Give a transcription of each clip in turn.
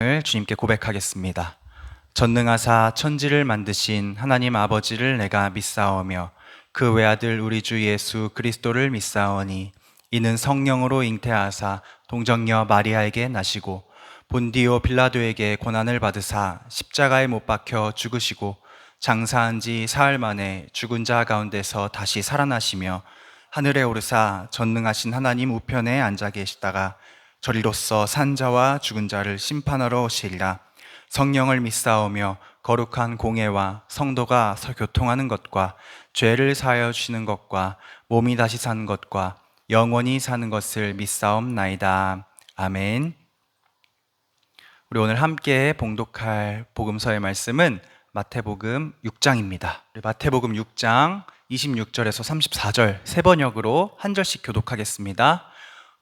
주님께 고백하겠습니다. 전능하사 천지를 만드신 하나님 아버지를 내가 믿사오며 그 외아들 우리 주 예수 그리스도를 믿사오니 이는 성령으로 잉태하사 동정녀 마리아에게 나시고 본디오 빌라도에게 고난을 받으사 십자가에 못 박혀 죽으시고 장사한 지 사흘 만에 죽은 자 가운데서 다시 살아나시며 하늘에 오르사 전능하신 하나님 우편에 앉아 계시다가 저리로서 산 자와 죽은 자를 심판하러 오시리라. 성령을 믿사오며 거룩한 공예와 성도가 교통하는 것과 죄를 사하여 주시는 것과 몸이 다시 사는 것과 영원히 사는 것을 믿사옵나이다. 아멘. 우리 오늘 함께 봉독할 복음서의 말씀은 마태복음 6장입니다. 마태복음 6장 26절에서 34절 세 번역으로 한 절씩 교독하겠습니다.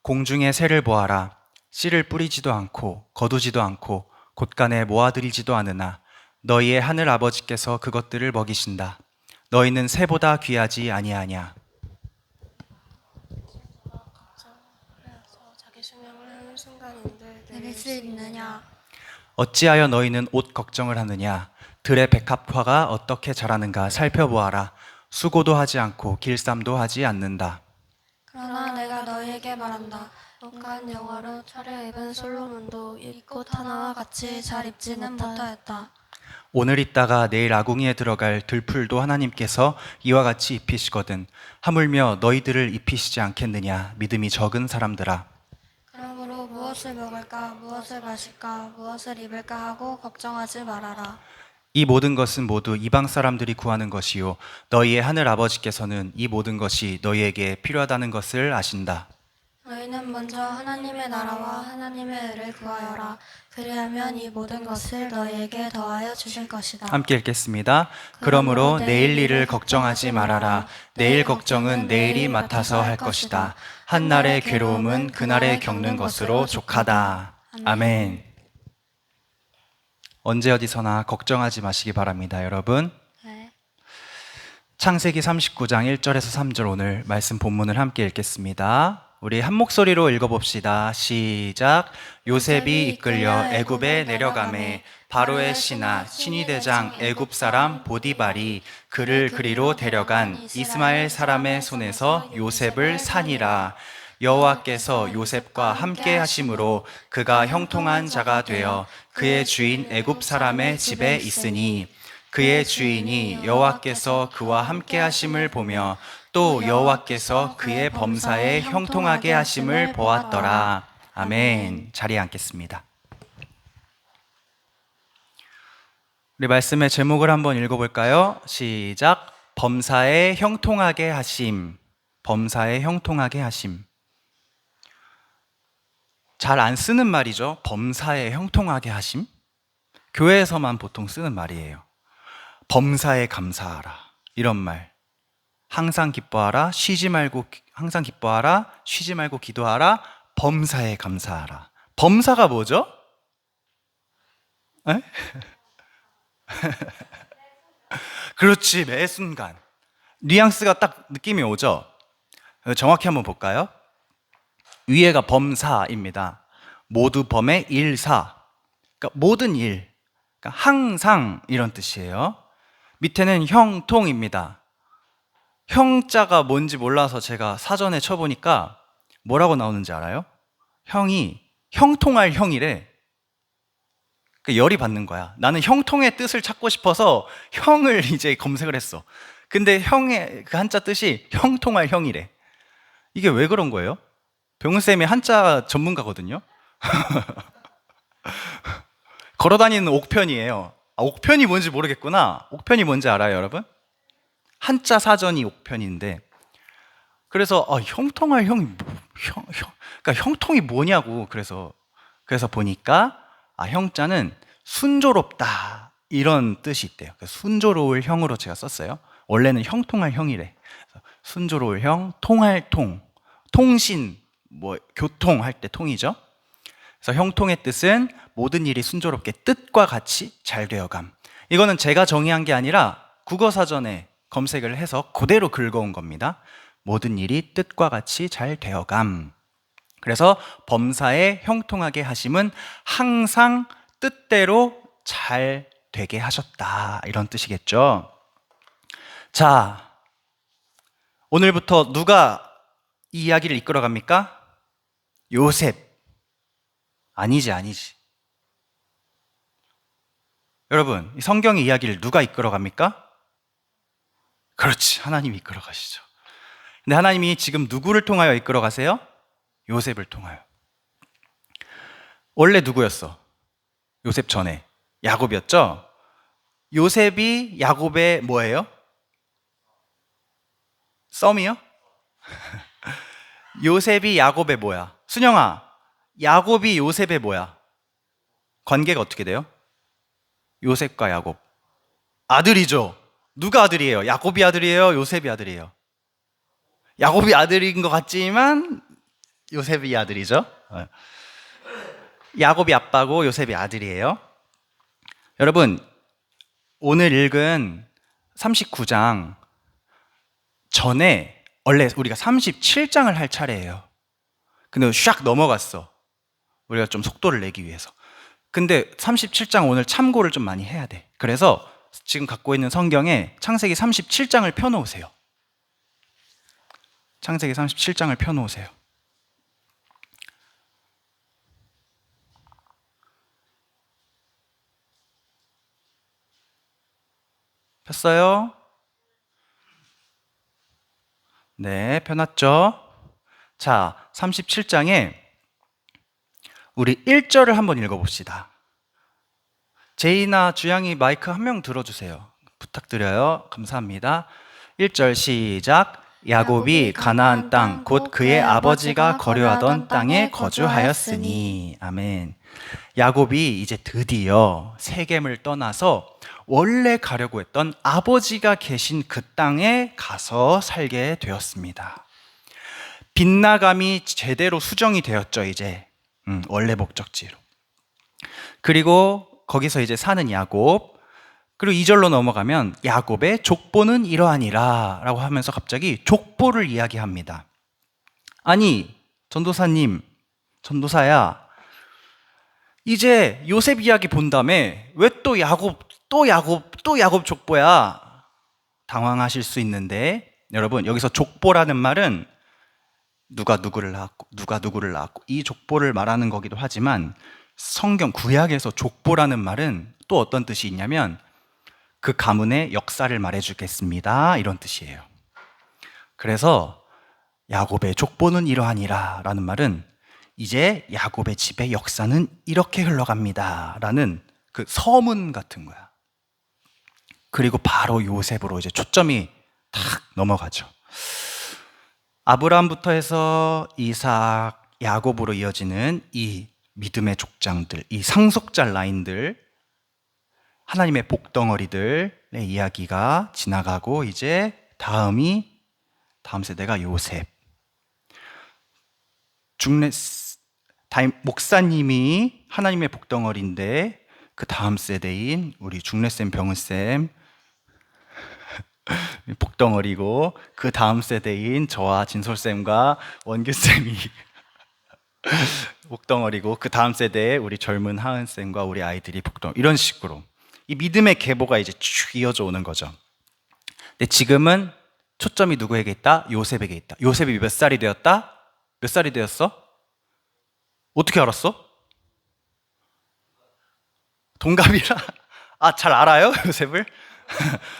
공중의 새를 보아라. 씨를 뿌리지도 않고 거두지도 않고 곳간에 모아들이지도 않으나 너희의 하늘 아버지께서 그것들을 먹이신다. 너희는 새보다 귀하지 아니하냐. 자기 수명을 순간인들 내릴 수 있느냐. 어찌하여 너희는 옷 걱정을 하느냐. 들의 백합화가 어떻게 자라는가 살펴보아라. 수고도 하지 않고 길쌈도 하지 않는다. 그러나 내가 너희에게 말한다. 온갖 영화로 차려입은 솔로몬도 이 꽃 하나와 같이 잘 입지는 못하였다. 오늘 있다가 내일 아궁이에 들어갈 들풀도 하나님께서 이와 같이 입히시거든 하물며 너희들을 입히시지 않겠느냐. 믿음이 적은 사람들아. 그러므로 무엇을 먹을까, 무엇을 마실까, 무엇을 입을까 하고 걱정하지 말아라. 이 모든 것은 모두 이방 사람들이 구하는 것이요 너희의 하늘 아버지께서는 이 모든 것이 너희에게 필요하다는 것을 아신다. 너희는 먼저 하나님의 나라와 하나님의 의를 구하여라. 그리하면 이 모든 것을 너희에게 더하여 주실 것이다. 함께 읽겠습니다. 그러므로 내일 일을 걱정하지 말아라. 내일 걱정은 내일이 맡아서 할 것이다. 한날의 괴로움은 그날에 겪는 것으로 족하다. 아멘. 언제 어디서나 걱정하지 마시기 바랍니다, 여러분. 네. 창세기 39장 1절에서 3절 오늘 말씀 본문을 함께 읽겠습니다. 우리 한 목소리로 읽어봅시다. 시작. 요셉이 이끌려 애굽에 내려가매 바로의 신하 신위대장 애굽 사람 보디발이 그를 그리로 데려간 이스마엘 사람의 손에서 요셉을 산이라. 여호와께서 요셉과 함께 하심으로 그가 형통한 자가 되어 그의 주인 애굽 사람의 집에 있으니 그의 주인이 여호와께서 그와 함께 하심을 보며 또 여호와께서 그의 범사에 형통하게 하심을 보았더라. 아멘. 자리에 앉겠습니다. 우리 말씀의 제목을 한번 읽어볼까요? 시작. 범사에 형통하게 하심. 범사에 형통하게 하심. 잘 안 쓰는 말이죠. 범사에 형통하게 하심. 교회에서만 보통 쓰는 말이에요. 범사에 감사하라. 이런 말. 항상 기뻐하라. 항상 기뻐하라. 쉬지 말고 기도하라. 범사에 감사하라. 범사가 뭐죠? 에? 그렇지. 매 순간. 뉘앙스가 딱 느낌이 오죠? 정확히 한번 볼까요? 위에가 범사입니다. 모두 범의 일사. 그러니까 모든 일. 그러니까 항상 이런 뜻이에요. 밑에는 형통입니다. 형자가 뭔지 몰라서 제가 사전에 쳐보니까 뭐라고 나오는지 알아요? 형이 형통할 형이래. 그러니까 열이 받는 거야. 나는 형통의 뜻을 찾고 싶어서 형을 이제 검색을 했어. 근데 형의 그 한자 뜻이 형통할 형이래. 이게 왜 그런 거예요? 병은쌤이 한자 전문가거든요. 걸어다니는 옥편이에요. 옥편이 뭔지 모르겠구나. 옥편이 뭔지 알아요, 여러분? 한자 사전이 옥편인데, 그래서 형통할 형이 그러니까 형통이 뭐냐고. 그래서 보니까 형자는 순조롭다 이런 뜻이 있대요. 순조로울 형으로 제가 썼어요. 원래는 형통할 형이래. 순조로울 형, 통할 통, 통신, 교통할 때 통이죠. 그래서 형통의 뜻은 모든 일이 순조롭게 뜻과 같이 잘 되어감. 이거는 제가 정의한 게 아니라 국어사전에 검색을 해서 그대로 긁어온 겁니다. 모든 일이 뜻과 같이 잘 되어감. 그래서 범사에 형통하게 하심은 항상 뜻대로 잘 되게 하셨다. 이런 뜻이겠죠. 자, 오늘부터 누가 이 이야기를 이끌어 갑니까? 요셉. 아니지. 여러분, 이 성경의 이야기를 누가 이끌어 갑니까? 그렇지, 하나님이 이끌어 가시죠. 근데 하나님이 지금 누구를 통하여 이끌어 가세요? 요셉을 통하여. 원래 누구였어? 요셉 전에 야곱이었죠? 요셉이 야곱의 뭐예요? 썸이요? 요셉이 야곱의 뭐야? 순영아, 야곱이 요셉의 뭐야? 관계가 어떻게 돼요? 요셉과 야곱. 아들이죠. 누가 아들이에요? 야곱이 아들이에요? 요셉이 아들이에요? 야곱이 아들인 것 같지만 요셉이 아들이죠. 야곱이 아빠고 요셉이 아들이에요. 여러분, 오늘 읽은 39장 전에 원래 우리가 37장을 할 차례예요. 근데 샥 넘어갔어. 우리가 좀 속도를 내기 위해서. 근데 37장 오늘 참고를 좀 많이 해야 돼. 그래서 지금 갖고 있는 성경에 창세기 37장을 펴놓으세요. 창세기 37장을 펴놓으세요. 폈어요? 네, 펴놨죠? 자, 37장에 우리 1절을 한번 읽어봅시다. 제이나 주양이 마이크 한 명 들어주세요. 부탁드려요. 감사합니다. 1절 시작. 야곱이 가나안 땅 곧 그의 아버지가 거류하던 땅에 거주하였으니. 아멘. 야곱이 이제 드디어 세겜을 떠나서 원래 가려고 했던 아버지가 계신 그 땅에 가서 살게 되었습니다. 빗나감이 제대로 수정이 되었죠, 이제. 원래 목적지로. 그리고 거기서 이제 사는 야곱. 그리고 2절로 넘어가면 야곱의 족보는 이러하니라 라고 하면서 갑자기 족보를 이야기합니다. 아니, 전도사님, 전도사야, 이제 요셉 이야기 본 다음에 왜 또 야곱 족보야? 당황하실 수 있는데, 여러분, 여기서 족보라는 말은 누가 누구를 낳았고 이 족보를 말하는 거기도 하지만, 성경 구약에서 족보라는 말은 또 어떤 뜻이 있냐면 그 가문의 역사를 말해주겠습니다, 이런 뜻이에요. 그래서 야곱의 족보는 이러하니라 라는 말은 이제 야곱의 집의 역사는 이렇게 흘러갑니다 라는 그 서문 같은 거야. 그리고 바로 요셉으로 이제 초점이 탁 넘어가죠. 아브라함부터 해서 이삭, 야곱으로 이어지는 이 믿음의 족장들, 이 상속자 라인들, 하나님의 복덩어리들의 이야기가 지나가고 이제 다음 세대가 요셉. 목사님이 하나님의 복덩어리인데 그 다음 세대인 우리 중래쌤, 병은쌤 복덩어리고, 그 다음 세대인 저와 진솔쌤과 원규쌤이 복덩어리고, 그 다음 세대에 우리 젊은 하은쌤과 우리 아이들이 복덩어리. 이런 식으로 이 믿음의 계보가 이제 쭉 이어져 오는 거죠. 근데 지금은 초점이 누구에게 있다? 요셉에게 있다. 요셉이 몇 살이 되었다? 몇 살이 되었어? 어떻게 알았어? 동갑이라? 잘 알아요? 요셉을?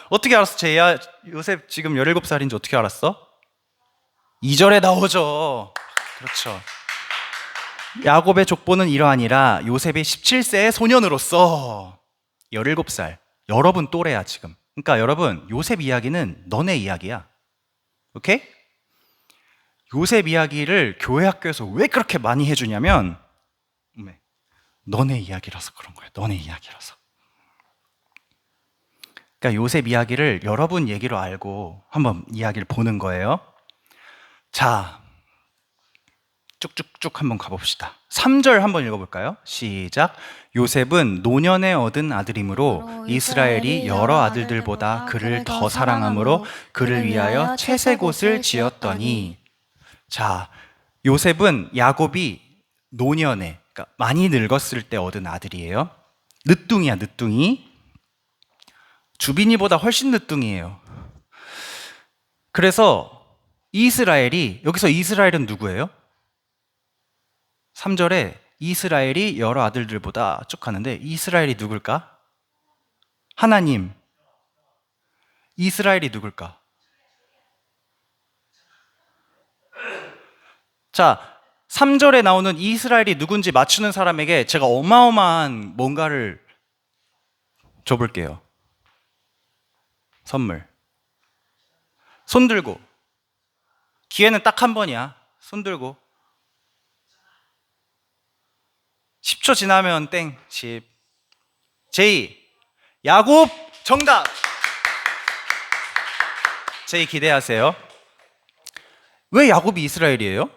어떻게 알았어, 제이야? 요셉 지금 17살인지 어떻게 알았어? 2절에 나오죠. 그렇죠. 야곱의 족보는 이러하니라. 요셉이 17세의 소년으로서 17살. 여러분 또래야, 지금. 그러니까 여러분, 요셉 이야기는 너네 이야기야. 오케이? 요셉 이야기를 교회 학교에서 왜 그렇게 많이 해주냐면 너네 이야기라서 그런 거예요. 너네 이야기라서. 그러니까 요셉 이야기를 여러분 얘기로 알고 한번 이야기를 보는 거예요. 자, 쭉쭉쭉 한번 가봅시다. 3절 한번 읽어볼까요? 시작. 요셉은 노년에 얻은 아들이므로 이스라엘이 여러 아들들보다 그를 더 사랑함으로 그를 위하여 채색 옷을 지었더니. 자, 요셉은 야곱이 노년에, 그러니까 많이 늙었을 때 얻은 아들이에요. 늦둥이야, 늦둥이. 주빈이보다 훨씬 늦둥이에요. 그래서 이스라엘이, 여기서 이스라엘은 누구예요? 3절에 이스라엘이 여러 아들들보다 쭉 하는데 이스라엘이 누굴까? 하나님. 이스라엘이 누굴까? 자, 3절에 나오는 이스라엘이 누군지 맞추는 사람에게 제가 어마어마한 뭔가를 줘볼게요. 선물. 손 들고. 기회는 딱 한 번이야. 손 들고. 10초 지나면 땡. 10. 제이. 야곱 정답. 제이 기대하세요. 왜 야곱이 이스라엘이에요?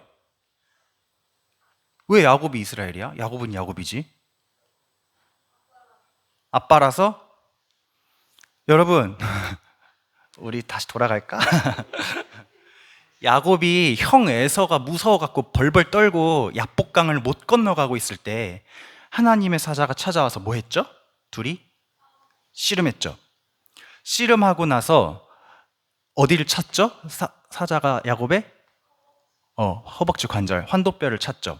왜 야곱이 이스라엘이야? 야곱은 야곱이지. 아빠라서? 여러분, 우리 다시 돌아갈까? 야곱이 형 에서가 무서워갖고 벌벌 떨고 야복강을 못 건너가고 있을 때 하나님의 사자가 찾아와서 뭐 했죠? 둘이 씨름했죠. 씨름하고 나서 어디를 찾죠? 사자가 야곱의 허벅지 관절, 환도뼈를 찾죠.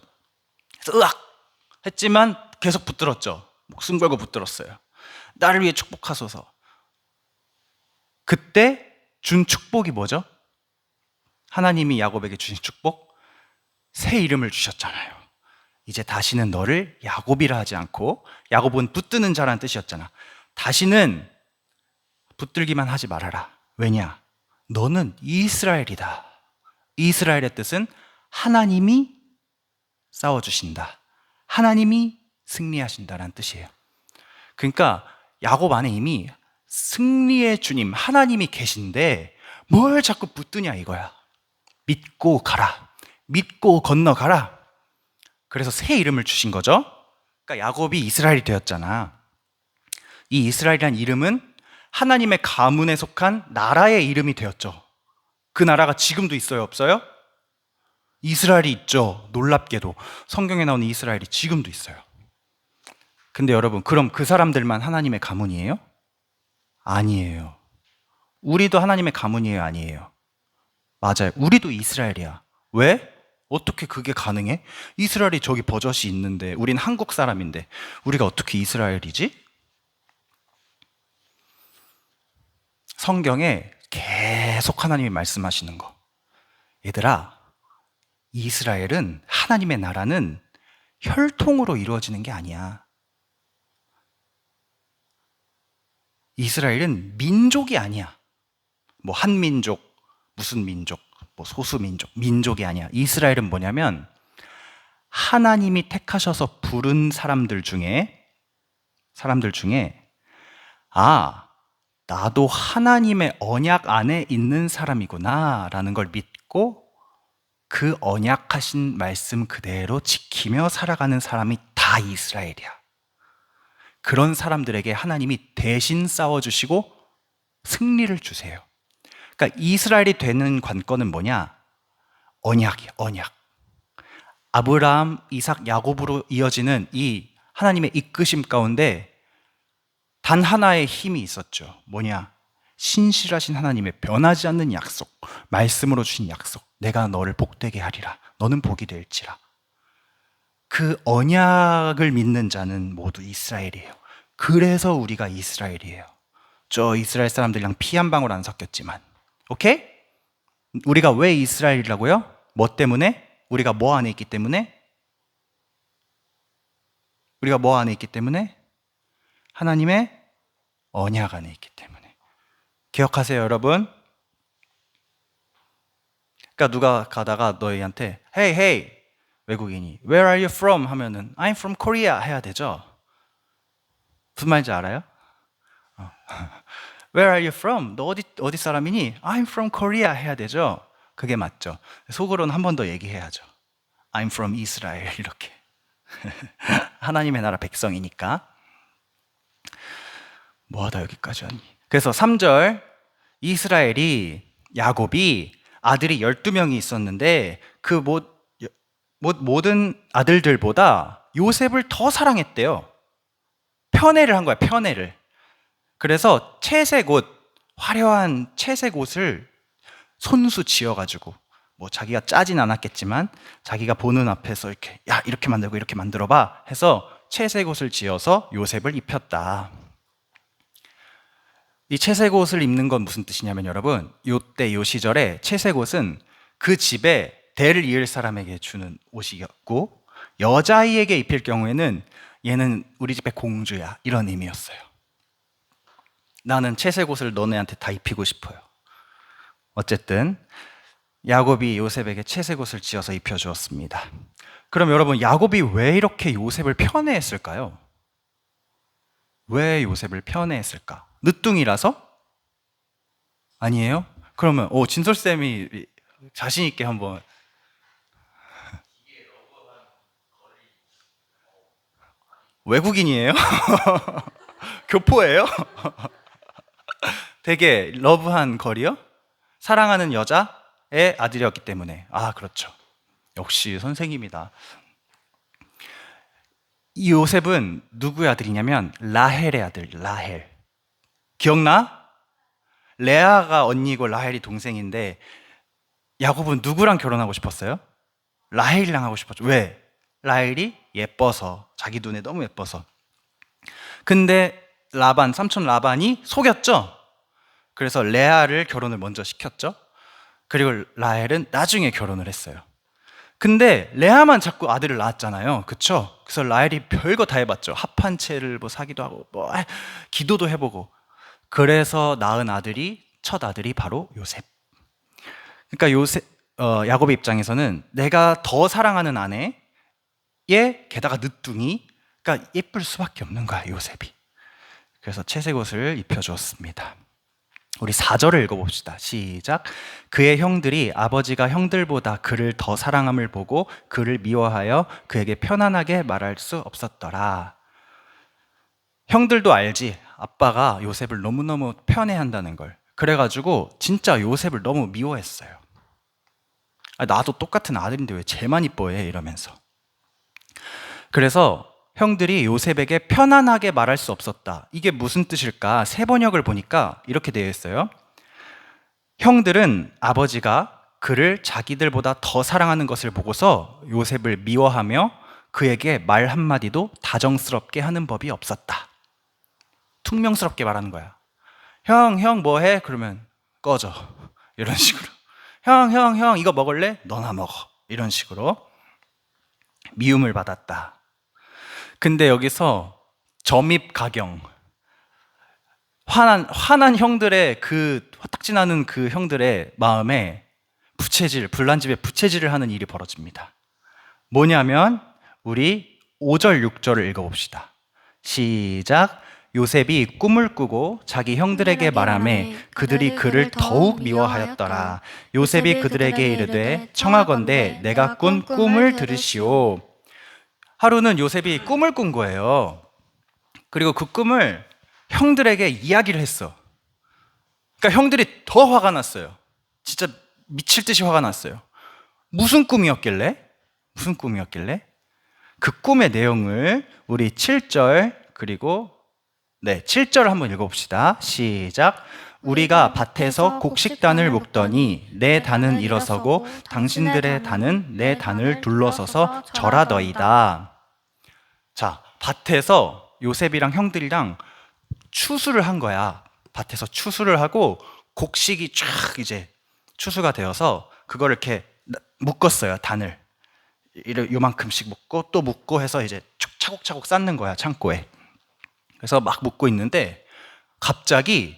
그래서 으악! 했지만 계속 붙들었죠. 목숨 걸고 붙들었어요. 나를 위해 축복하소서. 그때 준 축복이 뭐죠? 하나님이 야곱에게 주신 축복? 새 이름을 주셨잖아요. 이제 다시는 너를 야곱이라 하지 않고, 야곱은 붙드는 자라는 뜻이었잖아. 다시는 붙들기만 하지 말아라. 왜냐? 너는 이스라엘이다. 이스라엘의 뜻은 하나님이 싸워주신다. 하나님이 승리하신다라는 뜻이에요. 그러니까 야곱 안에 이미 승리의 주님 하나님이 계신데 뭘 자꾸 붙드냐 이거야. 믿고 가라. 믿고 건너가라. 그래서 새 이름을 주신 거죠. 그러니까 야곱이 이스라엘이 되었잖아. 이 이스라엘이란 이름은 하나님의 가문에 속한 나라의 이름이 되었죠. 그 나라가 지금도 있어요, 없어요? 이스라엘이 있죠. 놀랍게도 성경에 나오는 이스라엘이 지금도 있어요. 근데 여러분, 그럼 그 사람들만 하나님의 가문이에요? 아니에요. 우리도 하나님의 가문이에요, 아니에요? 맞아요. 우리도 이스라엘이야. 왜? 어떻게 그게 가능해? 이스라엘이 저기 버젓이 있는데 우린 한국 사람인데 우리가 어떻게 이스라엘이지? 성경에 계속 하나님이 말씀하시는 거. 얘들아, 이스라엘은, 하나님의 나라는 혈통으로 이루어지는 게 아니야. 이스라엘은 민족이 아니야. 뭐 한민족, 무슨 민족, 뭐 소수민족, 민족이 아니야. 이스라엘은 뭐냐면 하나님이 택하셔서 부른 사람들 중에 나도 하나님의 언약 안에 있는 사람이구나 라는 걸 믿고 그 언약하신 말씀 그대로 지키며 살아가는 사람이 다 이스라엘이야. 그런 사람들에게 하나님이 대신 싸워주시고 승리를 주세요. 그러니까 이스라엘이 되는 관건은 뭐냐? 언약이야, 언약. 아브라함, 이삭, 야곱으로 이어지는 이 하나님의 이끄심 가운데 단 하나의 힘이 있었죠. 뭐냐? 신실하신 하나님의 변하지 않는 약속, 말씀으로 주신 약속. 내가 너를 복되게 하리라. 너는 복이 될지라. 그 언약을 믿는 자는 모두 이스라엘이에요. 그래서 우리가 이스라엘이에요. 저 이스라엘 사람들이랑 피 한 방울 안 섞였지만. 오케이? 우리가 왜 이스라엘이라고요? 뭐 때문에? 우리가 뭐 안에 있기 때문에? 우리가 뭐 안에 있기 때문에? 하나님의 언약 안에 있기 때문에. 기억하세요, 여러분? 그러니까 누가 가다가 너희한테 Hey, hey, 외국인이 Where are you from? 하면은 I'm from Korea 해야 되죠. 무슨 말인지 알아요? Where are you from? 너 어디 사람이니? I'm from Korea 해야 되죠. 그게 맞죠. 속으로는 한 번 더 얘기해야죠. I'm from Israel 이렇게. 하나님의 나라 백성이니까. 뭐하다 여기까지 왔니? 그래서 3절 이스라엘이, 야곱이 아들이 12명이 있었는데 그 모든 아들들보다 요셉을 더 사랑했대요. 편애를 한 거야, 편애를. 그래서 채색 옷, 화려한 채색 옷을 손수 지어가지고, 뭐 자기가 짜진 않았겠지만 자기가 보는 앞에서 이렇게, 야, 이렇게 만들고 이렇게 만들어봐 해서 채색 옷을 지어서 요셉을 입혔다. 이 채색 옷을 입는 건 무슨 뜻이냐면, 여러분, 요때 요 시절에 채색 옷은 그 집에 대를 이을 사람에게 주는 옷이었고, 여자아이에게 입힐 경우에는 얘는 우리 집의 공주야, 이런 의미였어요. 나는 채색 옷을 너네한테 다 입히고 싶어요. 어쨌든 야곱이 요셉에게 채색 옷을 지어서 입혀주었습니다. 그럼 여러분, 야곱이 왜 이렇게 요셉을 편애했을까요? 왜 요셉을 편애했을까? 늦둥이라서? 아니에요? 그러면 진솔쌤이 자신 있게 한번. 외국인이에요? 교포예요? 되게 러브한 거리요? 사랑하는 여자의 아들이었기 때문에. 아, 그렇죠. 역시 선생님이다. 이 요셉은 누구의 아들이냐면 라헬의 아들, 라헬. 기억나? 레아가 언니고 라헬이 동생인데, 야곱은 누구랑 결혼하고 싶었어요? 라헬이랑 하고 싶었죠. 왜? 라헬이 예뻐서, 자기 눈에 너무 예뻐서. 근데 삼촌 라반이 속였죠. 그래서 레아를 결혼을 먼저 시켰죠. 그리고 라헬은 나중에 결혼을 했어요. 근데 레아만 자꾸 아들을 낳았잖아요. 그쵸? 그래서 라헬이 별거 다 해봤죠. 합한채를 뭐 사기도 하고, 뭐 기도도 해보고. 그래서 낳은 아들이, 첫 아들이 바로 요셉. 그러니까 야곱의 입장에서는 내가 더 사랑하는 아내에 게다가 늦둥이, 그러니까 예쁠 수밖에 없는 거야, 요셉이. 그래서 채색 옷을 입혀주었습니다. 우리 4절을 읽어봅시다. 시작. 그의 형들이 아버지가 형들보다 그를 더 사랑함을 보고 그를 미워하여 그에게 편안하게 말할 수 없었더라. 형들도 알지, 아빠가 요셉을 너무너무 편애한다는 걸. 그래가지고 진짜 요셉을 너무 미워했어요. 나도 똑같은 아들인데 왜 쟤만 이뻐해? 이러면서. 그래서 형들이 요셉에게 편안하게 말할 수 없었다. 이게 무슨 뜻일까? 새 번역을 보니까 이렇게 되어 있어요. 형들은 아버지가 그를 자기들보다 더 사랑하는 것을 보고서 요셉을 미워하며 그에게 말 한마디도 다정스럽게 하는 법이 없었다. 퉁명스럽게 말하는 거야. 형 뭐해? 그러면 꺼져. 이런 식으로. 형 이거 먹을래? 너나 먹어. 이런 식으로 미움을 받았다. 근데 여기서 점입 가경, 화난 형들의 그 화딱지나는 그 형들의 마음에 불난집에 부채질을 하는 일이 벌어집니다. 뭐냐면 우리 5절 6절을 읽어봅시다. 시작. 요셉이 꿈을 꾸고 자기 형들에게 말하매 그들이 그를 더욱 미워하였더라. 요셉이 그들에게 이르되 청하건대 내가 꾼 꿈을 들으시오. 하루는 요셉이 꿈을 꾼 거예요. 그리고 그 꿈을 형들에게 이야기를 했어. 그러니까 형들이 더 화가 났어요. 진짜 미칠 듯이 화가 났어요. 무슨 꿈이었길래? 그 꿈의 내용을 우리 7절 그리고 7절 한번 읽어봅시다. 시작. 우리가 밭에서 곡식단을 묶더니 내 단은 일어서고 당신들의 단은 내 단을 둘러서서 절하더이다. 자, 밭에서 요셉이랑 형들이랑 추수를 한 거야. 밭에서 추수를 하고 곡식이 쫙 이제 추수가 되어서 그거를 이렇게 묶었어요. 단을 요만큼씩 묶고 또 묶고 해서 이제 차곡차곡 쌓는 거야, 창고에. 그래서 막 묶고 있는데 갑자기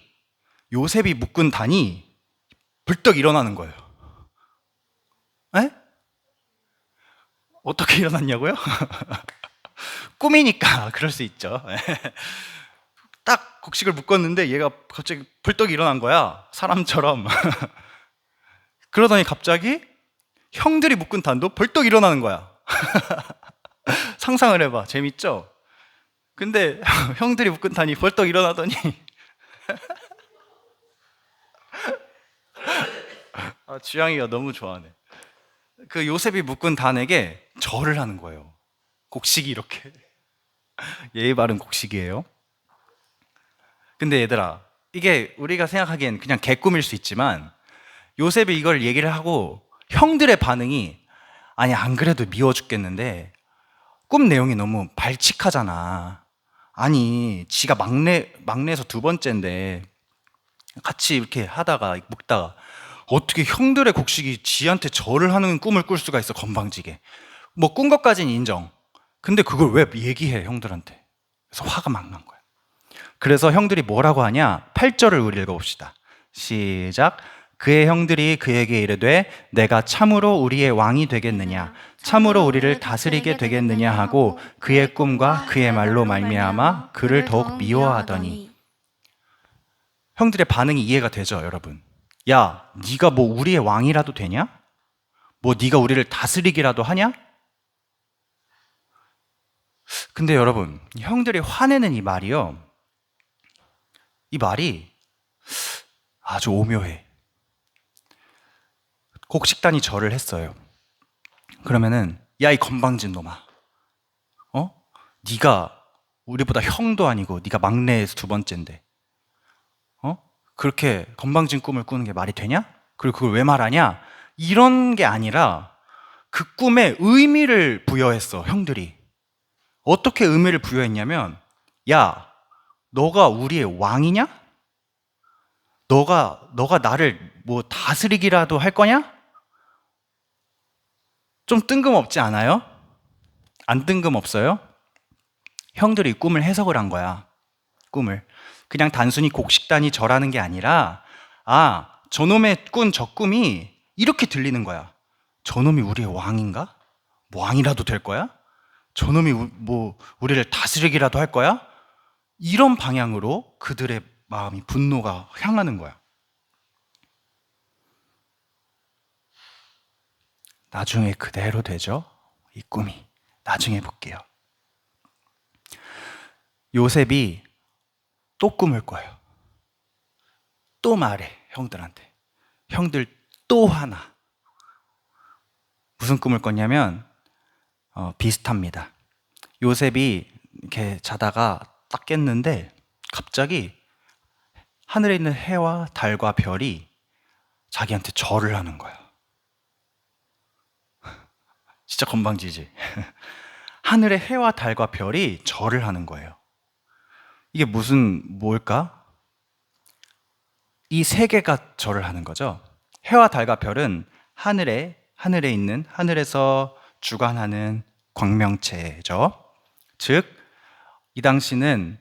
요셉이 묶은 단이 벌떡 일어나는 거예요. 에? 어떻게 일어났냐고요? 꿈이니까 그럴 수 있죠. 딱 곡식을 묶었는데 얘가 갑자기 벌떡 일어난 거야, 사람처럼. 그러더니 갑자기 형들이 묶은 단도 벌떡 일어나는 거야. 상상을 해봐. 재밌죠? 근데 형들이 묶은 단이 벌떡 일어나더니 주양이가 너무 좋아하네. 그 요셉이 묶은 단에게 절을 하는 거예요. 곡식이 이렇게 예의 바른 곡식이에요. 근데 얘들아, 이게 우리가 생각하기엔 그냥 개꿈일 수 있지만 요셉이 이걸 얘기를 하고 형들의 반응이 아니 안 그래도 미워 죽겠는데 꿈 내용이 너무 발칙하잖아. 아니 지가 막내에서 두 번째인데 같이 이렇게 하다가 묵다가 어떻게 형들의 곡식이 지한테 절을 하는 꿈을 꿀 수가 있어, 건방지게. 뭐 꾼 것까진 인정. 근데 그걸 왜 얘기해 형들한테. 그래서 화가 막 난 거야. 그래서 형들이 뭐라고 하냐? 8절을 우리 읽어봅시다. 시작. 그의 형들이 그에게 이르되 내가 참으로 우리의 왕이 되겠느냐, 참으로 우리를 다스리게 되겠느냐 하고 그의 꿈과 그의 말로 말미암아 그를 더욱 미워하더니. 형들의 반응이 이해가 되죠, 여러분? 야, 네가 뭐 우리의 왕이라도 되냐? 뭐 네가 우리를 다스리기라도 하냐? 근데 여러분, 형들이 화내는 이 말이요, 이 말이 아주 오묘해. 곡식단이 절을 했어요. 그러면은 야, 이 건방진 놈아, 네가 우리보다 형도 아니고 네가 막내에서 두 번째인데 그렇게 건방진 꿈을 꾸는 게 말이 되냐? 그리고 그걸 왜 말하냐? 이런 게 아니라 그 꿈에 의미를 부여했어, 형들이. 어떻게 의미를 부여했냐면, 야, 너가 우리의 왕이냐? 너가 나를 뭐 다스리기라도 할 거냐? 좀 뜬금없지 않아요? 안 뜬금없어요? 형들이 꿈을 해석을 한 거야. 꿈을. 그냥 단순히 곡식단이 절하는 게 아니라, 아, 저놈의 꾼 저 꿈이 이렇게 들리는 거야. 저놈이 우리의 왕인가? 뭐 왕이라도 될 거야? 저놈이 뭐 우리를 다스리기라도 할 거야? 이런 방향으로 그들의 마음이, 분노가 향하는 거야. 나중에 그대로 되죠? 이 꿈이. 나중에 볼게요. 요셉이 또 꿈을 꿔요. 또 말해, 형들한테. 형들 또 하나. 무슨 꿈을 꿨냐면 비슷합니다. 요셉이 이렇게 자다가 딱 깼는데 갑자기 하늘에 있는 해와 달과 별이 자기한테 절을 하는 거야. 진짜 건방지지? 하늘의 해와 달과 별이 절을 하는 거예요. 이게 뭘까? 이 세 개가 절을 하는 거죠. 해와 달과 별은 하늘에서 주관하는 광명체죠. 즉, 이 당시는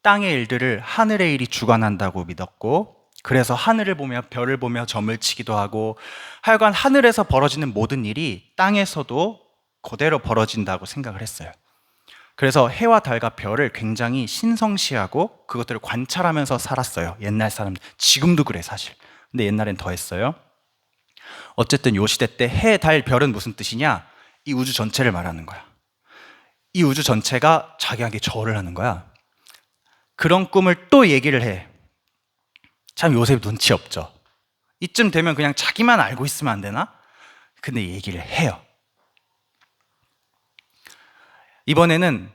땅의 일들을 하늘의 일이 주관한다고 믿었고, 그래서 하늘을 보며 별을 보며 점을 치기도 하고, 하여간 하늘에서 벌어지는 모든 일이 땅에서도 그대로 벌어진다고 생각을 했어요. 그래서 해와 달과 별을 굉장히 신성시하고 그것들을 관찰하면서 살았어요. 옛날 사람, 지금도 그래 사실. 근데 옛날엔 더 했어요. 어쨌든 요 시대 때 해, 달, 별은 무슨 뜻이냐? 이 우주 전체를 말하는 거야. 이 우주 전체가 자기에게 절을 하는 거야. 그런 꿈을 또 얘기를 해. 참 요셉 눈치 없죠. 이쯤 되면 그냥 자기만 알고 있으면 안 되나? 근데 얘기를 해요. 이번에는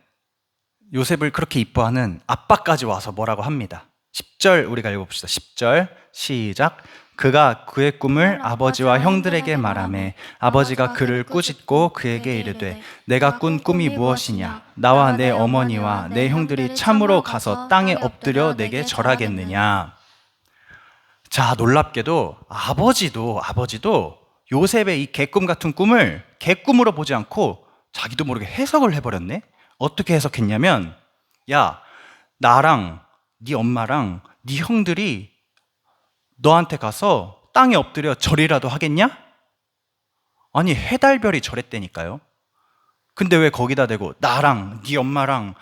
요셉을 그렇게 이뻐하는 아빠까지 와서 뭐라고 합니다. 10절 우리가 읽어봅시다. 10절 시작. 그가 그의 꿈을 아버지와 형들에게 말하매 아버지가 그를 꾸짖고 그에게 이르되 내가 꾼 꿈이 무엇이냐? 나와 내 어머니와 내 형들이 참으로 가서 땅에 엎드려 내게 절하겠느냐? 자, 놀랍게도 아버지도 요셉의 이 개꿈 같은 꿈을 개꿈으로 보지 않고 자기도 모르게 해석을 해버렸네. 어떻게 해석했냐면, 야, 나랑 네 엄마랑 네 형들이 너한테 가서 땅에 엎드려 절이라도 하겠냐? 아니, 해달별이 절했다니까요. 근데 왜 거기다 대고 나랑 네 엄마랑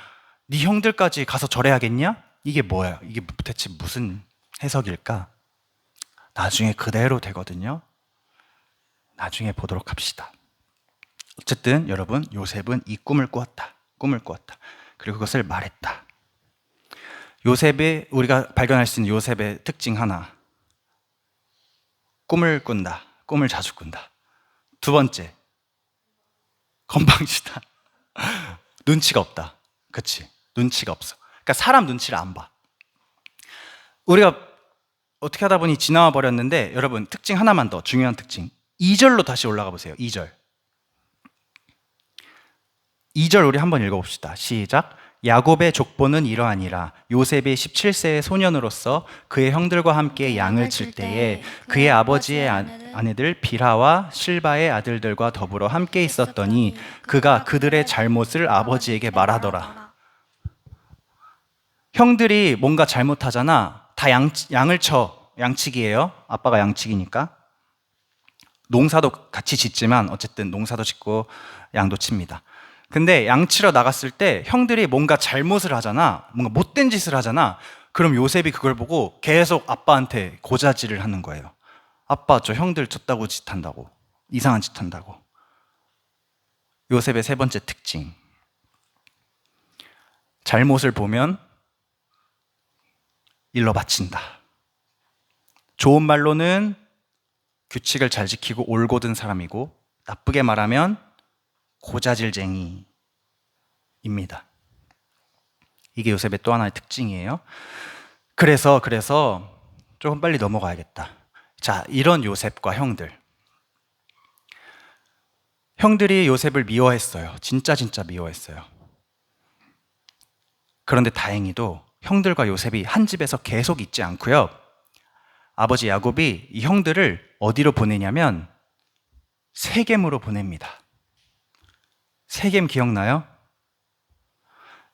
네 형들까지 가서 절해야겠냐? 이게 뭐야? 이게 대체 무슨 해석일까? 나중에 그대로 되거든요. 나중에 보도록 합시다. 어쨌든 여러분, 요셉은 이 꿈을 꾸었다. 그리고 그것을 말했다. 우리가 발견할 수 있는 요셉의 특징 하나. 꿈을 꾼다. 꿈을 자주 꾼다. 두 번째, 건방지다. 눈치가 없다. 그치? 눈치가 없어. 그러니까 사람 눈치를 안 봐. 우리가 어떻게 하다 보니 지나와 버렸는데 여러분 특징 하나만 더 중요한 특징 2절로 다시 올라가 보세요. 2절 우리 한번 읽어봅시다. 시작. 야곱의 족보는 이러하니라. 요셉이 17세의 소년으로서 그의 형들과 함께 양을 칠 때에 그의 아버지의 아내들 빌하와 실바의 아들들과 더불어 함께 있었더니 그가 그들의 잘못을 아버지에게 말하더라. 형들이 뭔가 잘못하잖아. 다 양을 쳐. 양치기예요. 아빠가 양치기니까. 농사도 같이 짓지만 어쨌든 농사도 짓고 양도 칩니다. 근데 양치러 나갔을 때 형들이 뭔가 잘못을 하잖아. 뭔가 못된 짓을 하잖아. 그럼 요셉이 그걸 보고 계속 아빠한테 고자질을 하는 거예요. 아빠, 저 형들 졌다고 짓 한다고. 이상한 짓 한다고. 요셉의 세 번째 특징. 잘못을 보면 일러 바친다. 좋은 말로는 규칙을 잘 지키고 올곧은 사람이고 나쁘게 말하면 고자질쟁이입니다. 이게 요셉의 또 하나의 특징이에요. 그래서 조금 빨리 넘어가야겠다. 자, 이런 요셉과 형들이 요셉을 미워했어요. 진짜 미워했어요. 그런데 다행히도 형들과 요셉이 한 집에서 계속 있지 않고요. 아버지 야곱이 이 형들을 어디로 보내냐면 세겜으로 보냅니다. 세겜 기억나요?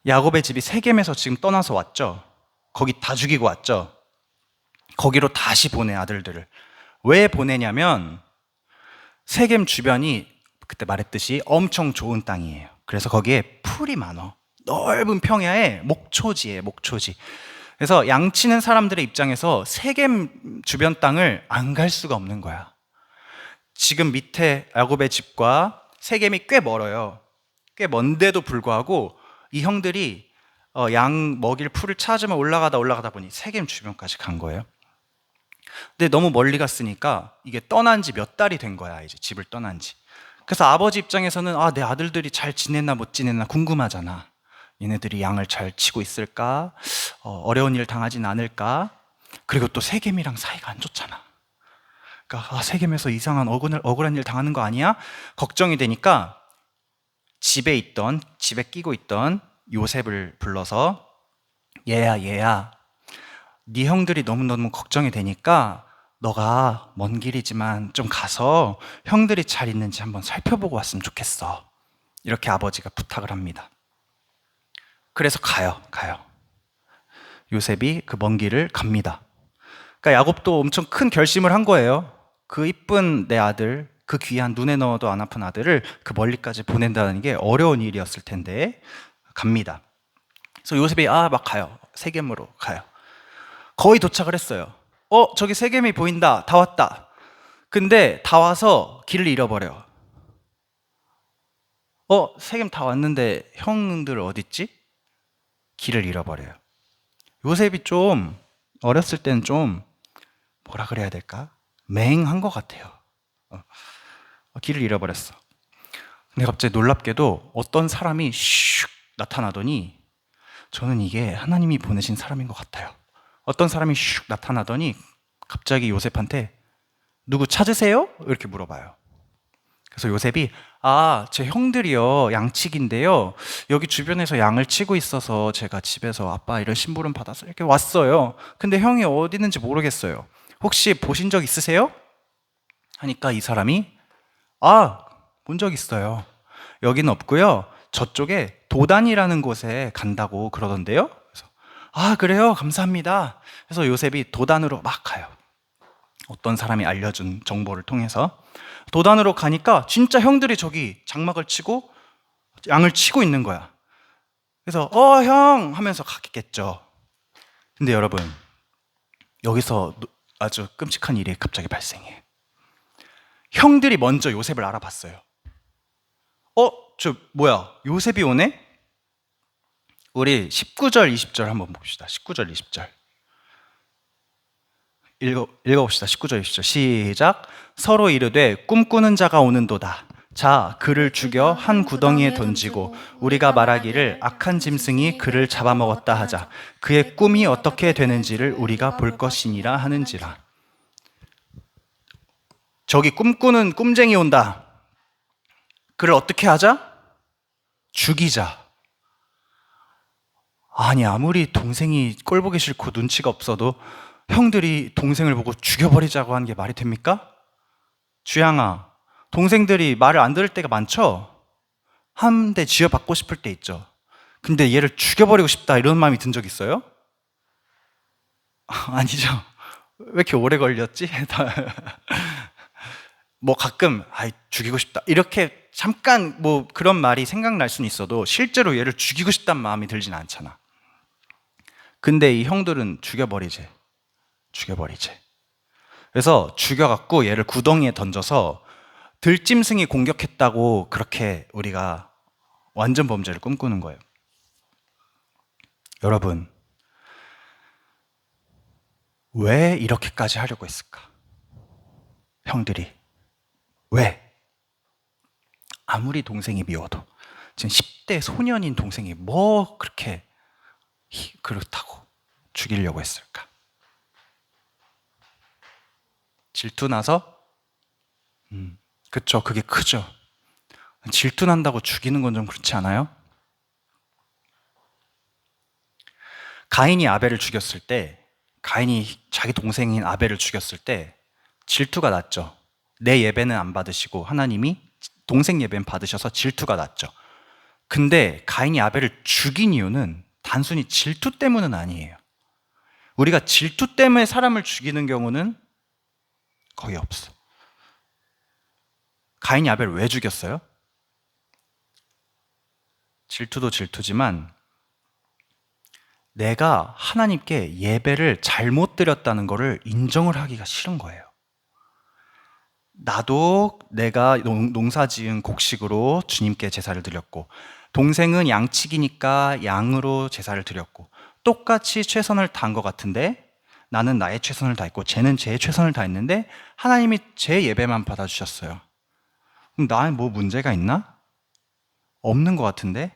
야곱의 집이 세겜에서 지금 떠나서 왔죠. 거기 다 죽이고 왔죠. 거기로 다시 보내 아들들을. 왜 보내냐면 세겜 주변이 그때 말했듯이 엄청 좋은 땅이에요. 그래서 거기에 풀이 많아. 넓은 평야에 목초지예요. 목초지. 그래서 양치는 사람들의 입장에서 세겜 주변 땅을 안 갈 수가 없는 거야. 지금 밑에 야곱의 집과 세겜이 꽤 멀어요. 꽤 먼데도 불구하고 이 형들이 양 먹일 풀을 찾으면 올라가다 보니 세겜 주변까지 간 거예요. 근데 너무 멀리 갔으니까 이게 떠난 지 몇 달이 된 거야. 이제 집을 떠난 지. 그래서 아버지 입장에서는 내 아들들이 잘 지냈나 못 지냈나 궁금하잖아. 얘네들이 양을 잘 치고 있을까? 어려운 일 당하진 않을까? 그리고 또 세겜이랑 사이가 안 좋잖아. 그러니까 세겜에서 이상한 억울한 일 당하는 거 아니야? 걱정이 되니까 집에 끼고 있던 요셉을 불러서 얘야 네 형들이 너무너무 걱정이 되니까 너가 먼 길이지만 좀 가서 형들이 잘 있는지 한번 살펴보고 왔으면 좋겠어. 이렇게 아버지가 부탁을 합니다. 그래서 가요. 요셉이 그 먼 길을 갑니다. 그러니까 야곱도 엄청 큰 결심을 한 거예요. 그 이쁜 내 아들, 그 귀한 눈에 넣어도 안 아픈 아들을 그 멀리까지 보낸다는 게 어려운 일이었을 텐데 갑니다. 그래서 요셉이 막 가요. 세겜으로 가요. 거의 도착을 했어요. 저기 세겜이 보인다. 다 왔다. 근데 다 와서 길을 잃어버려. 세겜 다 왔는데 형들 어딨지? 길을 잃어버려요. 요셉이 좀 어렸을 때는 좀 뭐라 그래야 될까? 맹한 것 같아요. 길을 잃어버렸어. 근데 갑자기 놀랍게도 어떤 사람이 슉 나타나더니 저는 이게 하나님이 보내신 사람인 것 같아요. 어떤 사람이 슉 나타나더니 갑자기 요셉한테 누구 찾으세요? 이렇게 물어봐요. 그래서 요셉이 제 형들이요 양치기인데요 여기 주변에서 양을 치고 있어서 제가 집에서 아빠 이런 심부름 받아서 이렇게 왔어요. 근데 형이 어디 있는지 모르겠어요. 혹시 보신 적 있으세요? 하니까 이 사람이 본 적 있어요. 여기는 없고요 저쪽에 도단이라는 곳에 간다고 그러던데요. 그래서 그래요? 감사합니다. 그래서 요셉이 도단으로 막 가요. 어떤 사람이 알려준 정보를 통해서 도단으로 가니까 진짜 형들이 저기 장막을 치고 양을 치고 있는 거야. 그래서 형 하면서 갔겠죠. 근데 여러분 여기서 아주 끔찍한 일이 갑자기 발생해. 형들이 먼저 요셉을 알아봤어요. 요셉이 오네? 우리 19절 20절 한번 봅시다. 19절 20절 읽어봅시다. 19절 20절 시작. 서로 이르되 꿈꾸는 자가 오는도다. 자, 그를 죽여 한 구덩이에 던지고 우리가 말하기를 악한 짐승이 그를 잡아먹었다 하자. 그의 꿈이 어떻게 되는지를 우리가 볼 것이니라 하는지라. 저기 꿈꾸는 꿈쟁이 온다. 그를 어떻게 하자? 죽이자. 아니, 아무리 동생이 꼴보기 싫고 눈치가 없어도 형들이 동생을 보고 죽여버리자고 하는 게 말이 됩니까? 주양아, 동생들이 말을 안 들을 때가 많죠? 한 대 쥐어받고 싶을 때 있죠. 근데 얘를 죽여버리고 싶다 이런 마음이 든 적 있어요? 아니죠. 왜 이렇게 오래 걸렸지? 뭐 가끔 죽이고 싶다 이렇게 잠깐 뭐 그런 말이 생각날 수는 있어도 실제로 얘를 죽이고 싶다는 마음이 들진 않잖아. 근데 이 형들은 죽여버리지. 그래서 죽여갖고 얘를 구덩이에 던져서 들짐승이 공격했다고 그렇게 우리가 완전 범죄를 꿈꾸는 거예요. 여러분, 왜 이렇게까지 하려고 했을까? 형들이 왜? 아무리 동생이 미워도 지금 10대 소년인 동생이 뭐 그렇게 그렇다고 죽이려고 했을까? 질투나서? 그쵸, 그게 크죠. 질투난다고 죽이는 건 좀 그렇지 않아요? 가인이 아벨을 죽였을 때, 가인이 자기 동생인 아벨을 죽였을 때 질투가 났죠. 내 예배는 안 받으시고 하나님이 동생 예배는 받으셔서 질투가 났죠. 근데 가인이 아벨을 죽인 이유는 단순히 질투 때문은 아니에요. 우리가 질투 때문에 사람을 죽이는 경우는 거의 없어. 가인이 아벨을 왜 죽였어요? 질투도 질투지만 내가 하나님께 예배를 잘못 드렸다는 것을 인정을 하기가 싫은 거예요. 나도 내가 농사 지은 곡식으로 주님께 제사를 드렸고, 동생은 양치기니까 양으로 제사를 드렸고, 똑같이 최선을 다한 것 같은데 나는 나의 최선을 다했고 쟤는 제 최선을 다했는데 하나님이 제 예배만 받아주셨어요. 그럼 나는 뭐 문제가 있나? 없는 것 같은데?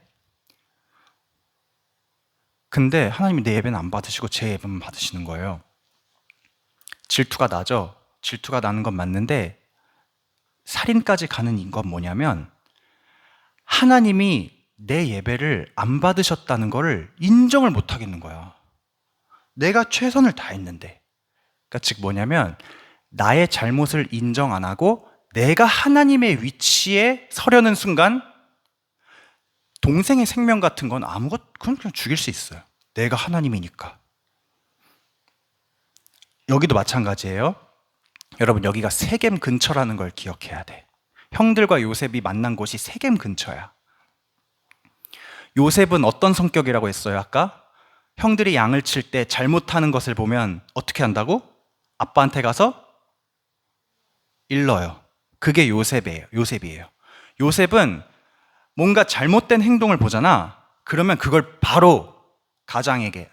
근데 하나님이 내 예배는 안 받으시고 제 예배만 받으시는 거예요. 질투가 나죠? 질투가 나는 건 맞는데 살인까지 가는 건 뭐냐면 하나님이 내 예배를 안 받으셨다는 거를 인정을 못 하겠는 거야. 내가 최선을 다했는데. 그러니까 즉 뭐냐면 나의 잘못을 인정 안 하고 내가 하나님의 위치에 서려는 순간 동생의 생명 같은 건 그건 그냥 죽일 수 있어요. 내가 하나님이니까. 여기도 마찬가지예요. 여러분, 여기가 세겜 근처라는 걸 기억해야 돼. 형들과 요셉이 만난 곳이 세겜 근처야. 요셉은 어떤 성격이라고 했어요, 아까? 형들이 양을 칠 때 잘못하는 것을 보면 어떻게 한다고? 아빠한테 가서 일러요. 그게 요셉이에요. 요셉은 뭔가 잘못된 행동을 보잖아. 그러면 그걸 바로 가장에게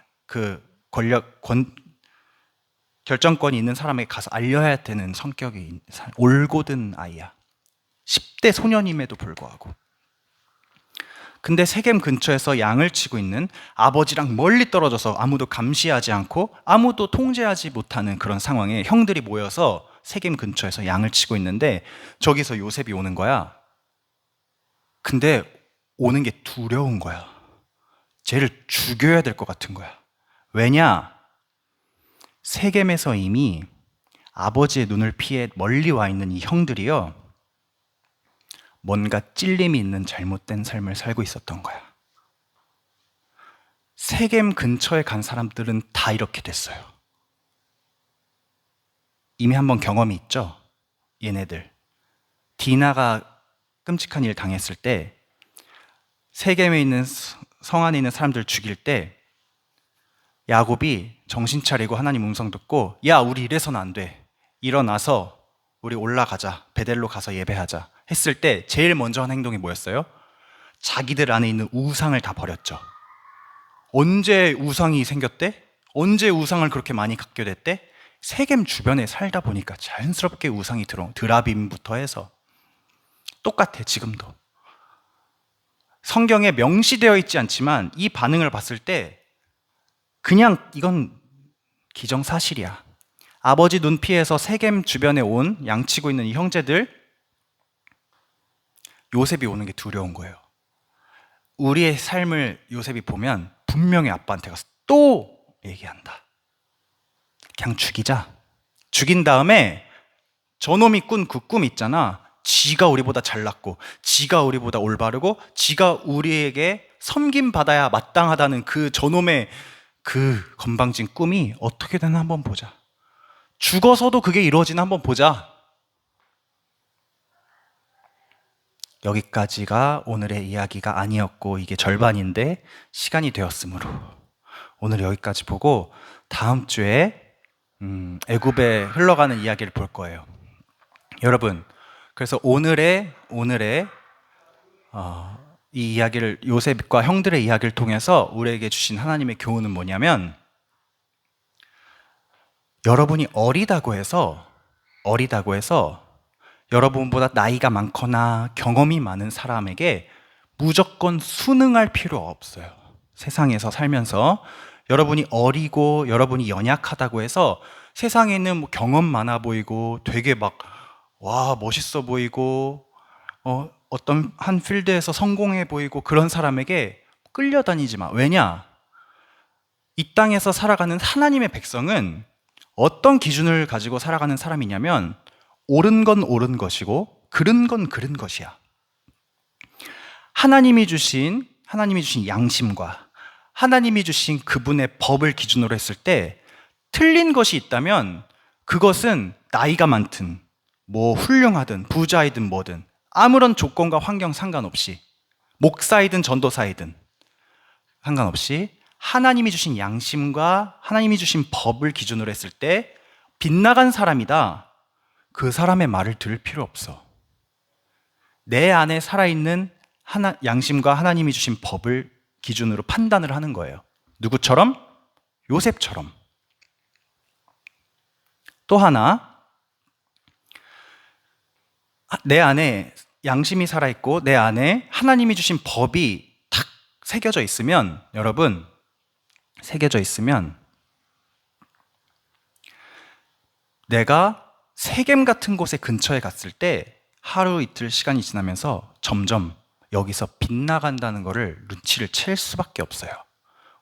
결정권이 있는 사람에게 가서 알려야 되는 성격이 올곧은 아이야. 10대 소년임에도 불구하고. 근데 세겜 근처에서 양을 치고 있는 아버지랑 멀리 떨어져서 아무도 감시하지 않고 아무도 통제하지 못하는 그런 상황에 형들이 모여서 세겜 근처에서 양을 치고 있는데 저기서 요셉이 오는 거야. 근데 오는 게 두려운 거야. 쟤를 죽여야 될 것 같은 거야. 왜냐? 세겜에서 이미 아버지의 눈을 피해 멀리 와 있는 이 형들이요, 뭔가 찔림이 있는 잘못된 삶을 살고 있었던 거야. 세겜 근처에 간 사람들은 다 이렇게 됐어요. 이미 한번 경험이 있죠? 얘네들. 디나가 끔찍한 일 당했을 때 세겜에 있는 성 안에 있는 사람들 죽일 때 야곱이 정신 차리고 하나님 음성 듣고, 야, 우리 이래서는 안 돼. 일어나서 우리 올라가자. 베델로 가서 예배하자. 했을 때 제일 먼저 한 행동이 뭐였어요? 자기들 안에 있는 우상을 다 버렸죠. 언제 우상이 생겼대? 언제 우상을 그렇게 많이 갖게 됐대? 세겜 주변에 살다 보니까 자연스럽게 우상이 드라빔부터 해서 똑같아, 지금도. 성경에 명시되어 있지 않지만 이 반응을 봤을 때 그냥 이건 기정사실이야. 아버지 눈피해서 세겜 주변에 온 양치고 있는 이 형제들, 요셉이 오는 게 두려운 거예요. 우리의 삶을 요셉이 보면 분명히 아빠한테 가서 또 얘기한다. 그냥 죽이자. 죽인 다음에 저놈이 꾼 그 꿈 있잖아. 지가 우리보다 잘났고, 지가 우리보다 올바르고, 지가 우리에게 섬김받아야 마땅하다는 그 저놈의 그 건방진 꿈이 어떻게 되나 한번 보자. 죽어서도 그게 이루어지나 한번 보자. 여기까지가 오늘의 이야기가 아니었고 이게 절반인데 시간이 되었으므로 오늘 여기까지 보고 다음 주에 애굽에 흘러가는 이야기를 볼 거예요. 여러분, 그래서 오늘의 이 이야기를, 요셉과 형들의 이야기를 통해서 우리에게 주신 하나님의 교훈은 뭐냐면, 여러분이 어리다고 해서 여러분보다 나이가 많거나 경험이 많은 사람에게 무조건 순응할 필요 없어요. 세상에서 살면서 여러분이 어리고 여러분이 연약하다고 해서 세상에 있는 뭐 경험 많아 보이고 되게 막 와 멋있어 보이고 어떤 한 필드에서 성공해 보이고 그런 사람에게 끌려다니지 마. 왜냐? 이 땅에서 살아가는 하나님의 백성은 어떤 기준을 가지고 살아가는 사람이냐면 옳은 건 옳은 것이고 그른 건 그른 것이야. 하나님이 주신 양심과 하나님이 주신 그분의 법을 기준으로 했을 때 틀린 것이 있다면 그것은 나이가 많든 뭐 훌륭하든 부자이든 뭐든 아무런 조건과 환경 상관없이 목사이든 전도사이든 상관없이 하나님이 주신 양심과 하나님이 주신 법을 기준으로 했을 때 빗나간 사람이다. 그 사람의 말을 들을 필요 없어. 내 안에 살아있는 양심과 하나님이 주신 법을 기준으로 판단을 하는 거예요. 누구처럼? 요셉처럼. 또 하나, 내 안에 양심이 살아있고 내 안에 하나님이 주신 법이 탁 새겨져 있으면, 여러분, 새겨져 있으면 내가 세겜 같은 곳에 근처에 갔을 때 하루 이틀 시간이 지나면서 점점 여기서 빗나간다는 거를 눈치를 챌 수밖에 없어요.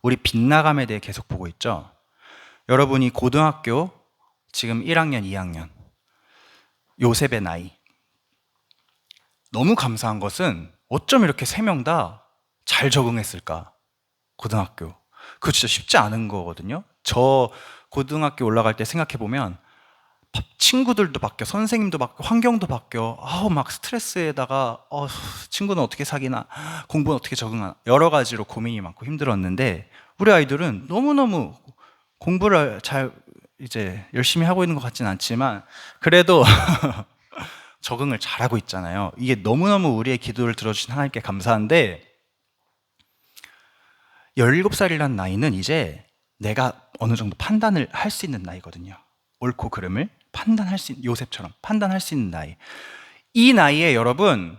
우리 빗나감에 대해 계속 보고 있죠. 여러분이 고등학교 지금 1학년, 2학년, 요셉의 나이. 너무 감사한 것은 어쩜 이렇게 3명 다 잘 적응했을까? 고등학교. 그거 진짜 쉽지 않은 거거든요. 저 고등학교 올라갈 때 생각해보면 친구들도 바뀌어, 선생님도 바뀌어, 환경도 바뀌어. 막 스트레스에다가 친구는 어떻게 사귀나, 공부는 어떻게 적응하나, 여러 가지로 고민이 많고 힘들었는데 우리 아이들은 너무너무 공부를 잘 이제 열심히 하고 있는 것 같진 않지만 그래도 적응을 잘하고 있잖아요. 이게 너무너무 우리의 기도를 들어주신 하나님께 감사한데, 17살이라는 나이는 이제 내가 어느 정도 판단을 할 수 있는 나이거든요. 옳고 그름을 판단할 수 있는, 요셉처럼 판단할 수 있는 나이. 이 나이에 여러분,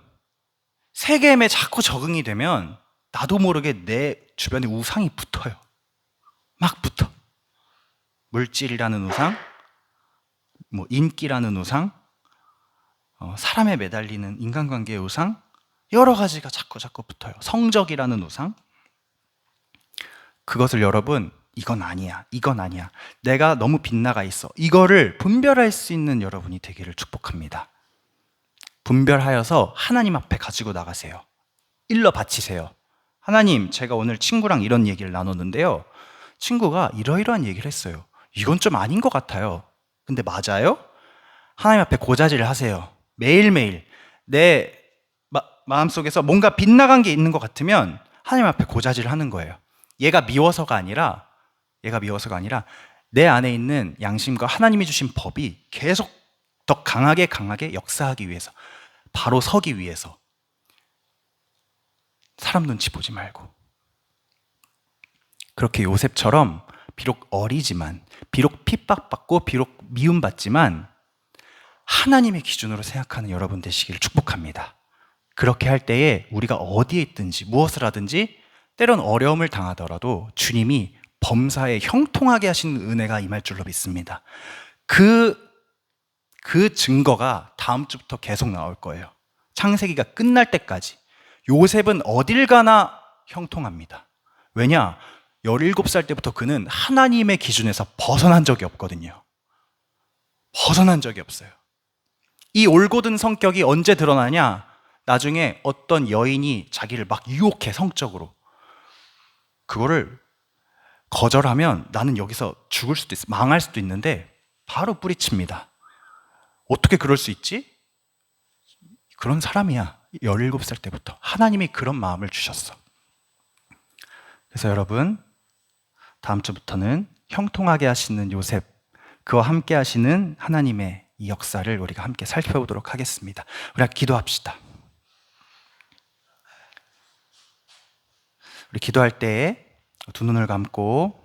세겜에 자꾸 적응이 되면 나도 모르게 내 주변에 우상이 붙어요. 막 붙어. 물질이라는 우상, 뭐 인기라는 우상, 사람에 매달리는 인간관계의 우상, 여러 가지가 자꾸 붙어요. 성적이라는 우상. 그것을 여러분, 이건 아니야, 내가 너무 빗나가 있어, 이거를 분별할 수 있는 여러분이 되기를 축복합니다. 분별하여서 하나님 앞에 가지고 나가세요. 일러 바치세요. 하나님, 제가 오늘 친구랑 이런 얘기를 나눴는데요, 친구가 이러이러한 얘기를 했어요. 이건 좀 아닌 것 같아요. 근데 맞아요? 하나님 앞에 고자질을 하세요. 매일매일 내 마음속에서 뭔가 빗나간 게 있는 것 같으면 하나님 앞에 고자질을 하는 거예요. 얘가 미워서가 아니라 내 안에 있는 양심과 하나님이 주신 법이 계속 더 강하게 역사하기 위해서, 바로 서기 위해서. 사람 눈치 보지 말고. 그렇게 요셉처럼 비록 어리지만, 비록 핍박받고, 비록 미움받지만 하나님의 기준으로 생각하는 여러분 되시기를 축복합니다. 그렇게 할 때에 우리가 어디에 있든지 무엇을 하든지 때론 어려움을 당하더라도 주님이 범사에 형통하게 하시는 은혜가 임할 줄로 믿습니다. 그 증거가 다음 주부터 계속 나올 거예요. 창세기가 끝날 때까지. 요셉은 어딜 가나 형통합니다. 왜냐? 17살 때부터 그는 하나님의 기준에서 벗어난 적이 없거든요. 벗어난 적이 없어요. 이 올곧은 성격이 언제 드러나냐? 나중에 어떤 여인이 자기를 막 유혹해, 성적으로. 그거를 거절하면 나는 여기서 죽을 수도 있어, 망할 수도 있는데 바로 뿌리칩니다. 어떻게 그럴 수 있지? 그런 사람이야. 17살 때부터 하나님이 그런 마음을 주셨어. 그래서 여러분, 다음 주부터는 형통하게 하시는 요셉, 그와 함께 하시는 하나님의 이 역사를 우리가 함께 살펴보도록 하겠습니다. 우리가 기도합시다. 우리 기도할 때에 두 눈을 감고